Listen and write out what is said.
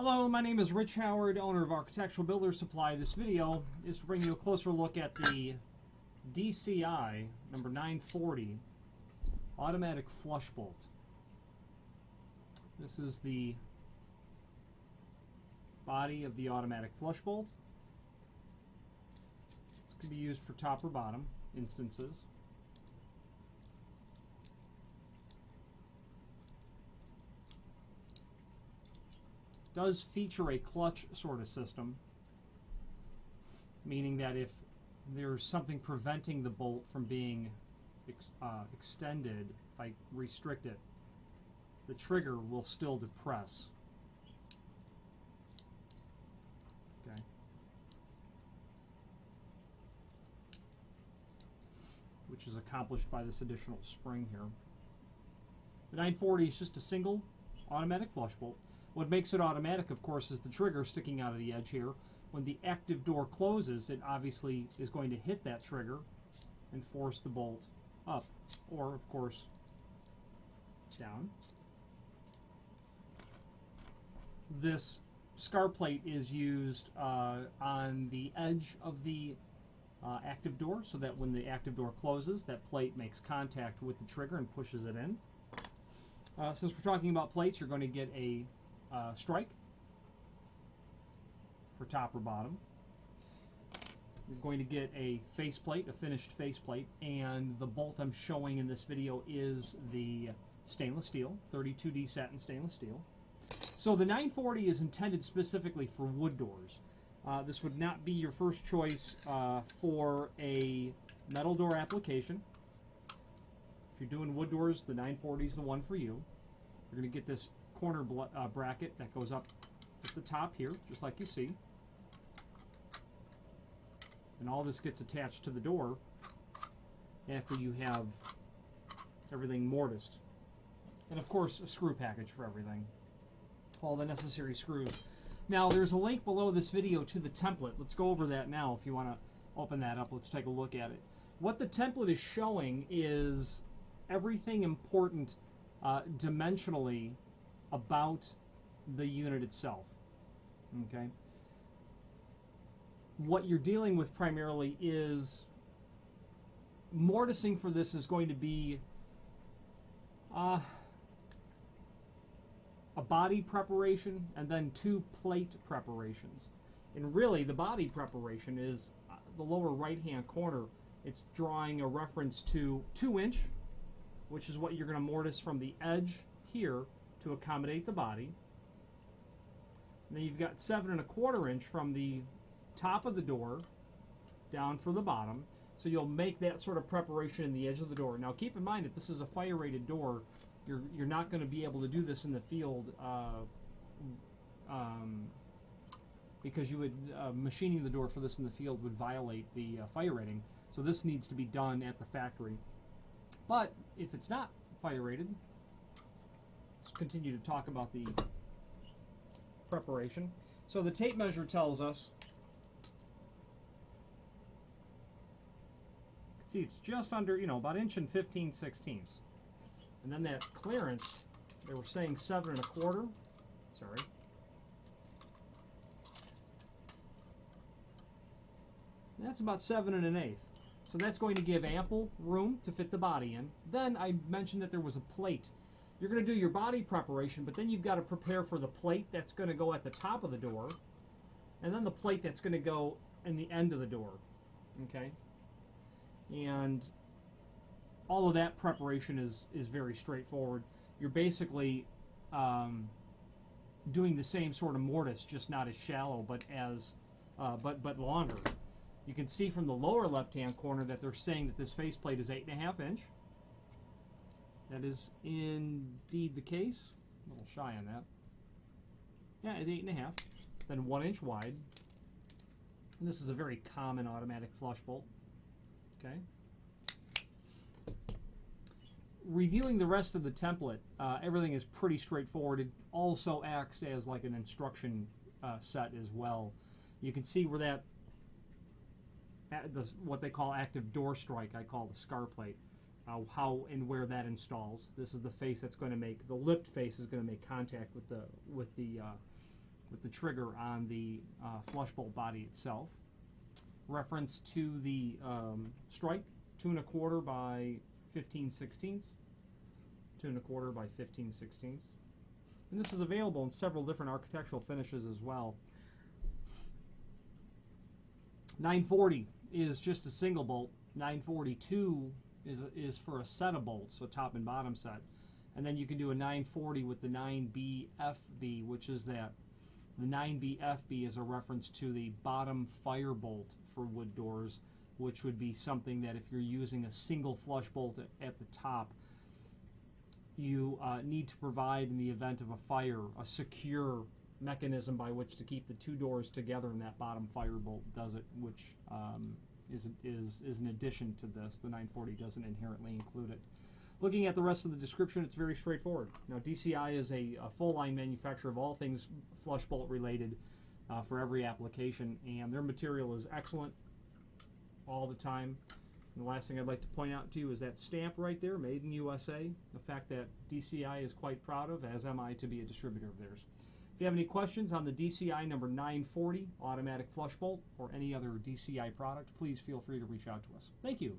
Hello, my name is Rich Howard, owner of Architectural Builder Supply. This video is to bring you a closer look at the DCI number 940 automatic flush bolt. This is the body of the automatic flush bolt. This can be used for top or bottom instances. Does feature a clutch sort of system, meaning that if there's something preventing the bolt from being extended, if I restrict it, the trigger will still depress. Okay. Which is accomplished by this additional spring here. The 940 is just a single automatic flush bolt. What makes it automatic, of course, is the trigger sticking out of the edge here. When the active door closes, it obviously is going to hit that trigger and force the bolt up, or, of course, down. This scar plate is used on the edge of the active door, so that when the active door closes, that plate makes contact with the trigger and pushes it in. Since we're talking about plates, you're going to get a strike for top or bottom. You're going to get a faceplate, a finished faceplate, and the bolt I'm showing in this video is the stainless steel, 32D satin stainless steel. So the 940 is intended specifically for wood doors. This would not be your first choice for a metal door application. If you're doing wood doors, the 940 is the one for you. You're going to get this corner bracket that goes up at the top here, just like you see. And all this gets attached to the door after you have everything mortised. And of course, a screw package for everything. All the necessary screws. Now, there's a link below this video to the template. Let's go over that now. If you want to open that up, let's take a look at it. What the template is showing is everything important dimensionally about the unit itself. Okay. What you're dealing with primarily is mortising for this is going to be a body preparation and then two plate preparations. And really, the body preparation is the lower right-hand corner. It's drawing a reference to 2-inch, which is what you're going to mortise from the edge here to accommodate the body. And then you've got 7 1/4 inch from the top of the door down for the bottom. So you'll make that sort of preparation in the edge of the door. Now keep in mind, if this is a fire-rated door, you're not going to be able to do this in the field because you would machining the door for this in the field would violate the fire rating. So this needs to be done at the factory. But if it's not fire rated, let's continue to talk about the preparation. So the tape measure tells us, see, it's just under, about 1 15/16 inches. And then that clearance, they were saying 7 1/4. Sorry. That's about 7 1/8. So that's going to give ample room to fit the body in. Then I mentioned that there was a plate. You're going to do your body preparation, but then you've got to prepare for the plate that's going to go at the top of the door, and then the plate that's going to go in the end of the door. Okay? And all of that preparation is very straightforward. You're basically doing the same sort of mortise, just not as shallow, but as but longer. You can see from the lower left-hand corner that they're saying that this faceplate is 8 1/2 inch. That is indeed the case. A little shy on that. Yeah, it's 8 1/2. Then 1 inch wide. And this is a very common automatic flush bolt. Okay. Reviewing the rest of the template, everything is pretty straightforward. It also acts as like an instruction set as well. You can see where that what they call active door strike, I call the scar plate. how and where that installs. This is the face that's going to make, the lipped face is going to make contact with the with the trigger on the flush bolt body itself. Reference to the strike, 2 1/4 by 15/16. 2 1/4 by 15/16. And this is available in several different architectural finishes as well. 940 is just a single bolt. 942 is for a set of bolts, so top and bottom set. And then you can do a 940 with the 9BFB, which is that. The 9BFB is a reference to the bottom fire bolt for wood doors, which would be something that if you're using a single flush bolt at the top, you need to provide, in the event of a fire, a secure mechanism by which to keep the two doors together, and that bottom fire bolt does it, which is an addition to this. The 940 doesn't inherently include it. Looking at the rest of the description, it's very straightforward. Now, DCI is a full-line manufacturer of all things flush bolt related for every application, and their material is excellent all the time. And the last thing I'd like to point out to you is that stamp right there, Made in USA, the fact that DCI is quite proud of, as am I, to be a distributor of theirs. If you have any questions on the DCI number 940 automatic flush bolt or any other DCI product, please feel free to reach out to us. Thank you.